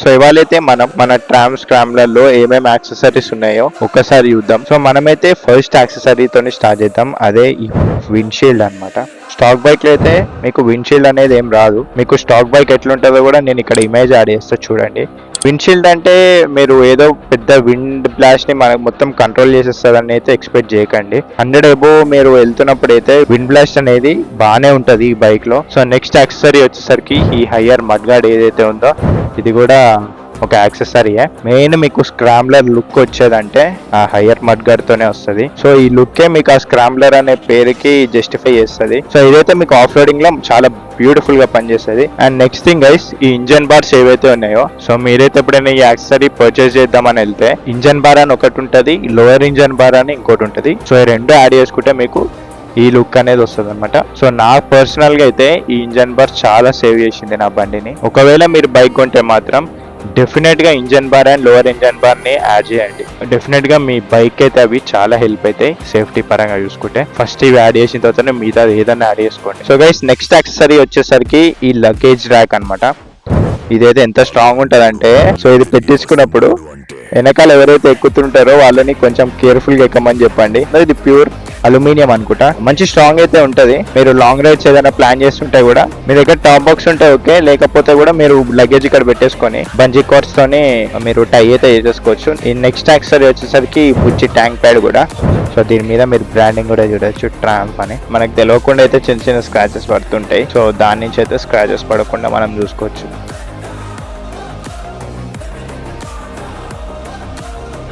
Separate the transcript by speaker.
Speaker 1: So ఇవాళైతే మనం మన tram scrambler లో ఏమేమి యాక్సెసరీస్ ఉన్నాయో ఒకసారి చూద్దాం. సో మనమైతే ఫస్ట్ యాక్సెసరీతోని స్టార్ట్ చేద్దాం, అదే ఈ విండ్షీల్డ్ అన్నమాట. స్టాక్ బైక్ లో అయితే మీకు విండ్షీల్డ్ అనేది ఏం రాదు. మీకు స్టాక్ బైక్ ఎట్లుంటుందో కూడా నేను ఇక్కడ ఇమేజ్ యాడ్ చేస్తా చూడండి. విండ్షీల్డ్ అంటే మీరు ఏదో పెద్ద విండ్ బ్లాస్ట్ ని మనకు మొత్తం కంట్రోల్ చేసేస్తుందని అయితే ఎక్స్పెక్ట్ చేయకండి. 100 అబో మీరు వెళ్తున్నప్పుడు అయితే విండ్ బ్లాస్ట్ అనేది బాగానే ఉంటది ఈ బైక్ లో. సో నెక్స్ట్ యాక్సెసరీ వచ్చేసరికి ఈ హయ్యర్ మడ్ గార్డ్ ఏదైతే ఉందో ఇది కూడా ఒక యాక్సెసరీయే. మెయిన్ మీకు స్క్రాంబ్లర్ లుక్ వచ్చేదంటే ఆ హయ్యర్ మడ్ గార్డ్ తోనే వస్తుంది. సో ఈ లుక్కే మీకు ఆ స్క్రాంబ్లర్ అనే పేరుకి జస్టిఫై చేస్తుంది. సో ఇదైతే మీకు ఆఫ్ రోడింగ్ లో చాలా బ్యూటిఫుల్ గా పనిచేస్తుంది. అండ్ నెక్స్ట్ థింగ్ గైస్, ఈ ఇంజన్ బార్స్ ఏవైతే ఉన్నాయో, సో మీరైతే ఎప్పుడైనా ఈ యాక్సెసరీ పర్చేస్ చేద్దామని వెళ్తే ఇంజన్ బార్ అని ఒకటి ఉంటుంది, లోయర్ ఇంజన్ బార్ అని ఇంకోటి ఉంటుంది. సో ఈ రెండు యాడ్ చేసుకుంటే మీకు ఈ లుక్ అనేది వస్తుంది అనమాట. సో నా పర్సనల్ గా అయితే ఈ ఇంజన్ బార్ చాలా సేవ్ చేసింది నా బండిని. ఒకవేళ మీరు బైక్ కొంటే మాత్రం డెఫినెట్ గా engine bar and lower engine bar ని యాడ్ చేయండి. డెఫినెట్ గా మీ బైక్ అయితే అవి చాలా హెల్ప్ అవుతాయి సేఫ్టీ పరంగా చూసుకుంటే. ఫస్ట్ ఇవి యాడ్ చేసిన తర్వాత మిగతా ఏదైనా యాడ్ చేసుకోండి. సో గైస్ నెక్స్ట్ యాక్సెసరీ వచ్చేసరికి ఈ లగేజ్ ర్యాక్ అనమాట. ఇదైతే ఎంత స్ట్రాంగ్ ఉంటదంటే, సో ఇది పెట్టించుకున్నప్పుడు వెనకాల ఎవరైతే ఎక్కుతుంటారో వాళ్ళని కొంచెం కేర్ఫుల్ గా ఎక్కమని చెప్పండి. ఇది ప్యూర్ అల్యూమినియం అనుకుంటా, మంచి స్ట్రాంగ్ అయితే ఉంటది. మీరు లాంగ్ రైడ్స్ ఏదైనా ప్లాన్ చేస్తుంటే కూడా మీ దగ్గర టాప్ బాక్స్ ఉంటే ఓకే, లేకపోతే కూడా మీరు లగేజ్ ఇక్కడ పెట్టేసుకొని బంజీ కార్డ్స్ తోని మీరు టై అయితే చేసేసుకోవచ్చు. ఈ నెక్స్ట్ యాక్సెసరీ వచ్చేసరికి బుచ్చి ట్యాంక్ ప్యాడ్ కూడా. సో దీని మీద మీరు బ్రాండింగ్ కూడా చూడొచ్చు, ట్రాంప్ అని. మనకు తెలియకుండా అయితే చిన్న చిన్న స్క్రాచెస్ పడుతుంటాయి. సో దాని నుంచి అయితే స్క్రాచెస్ పడకుండా మనం చూసుకోవచ్చు.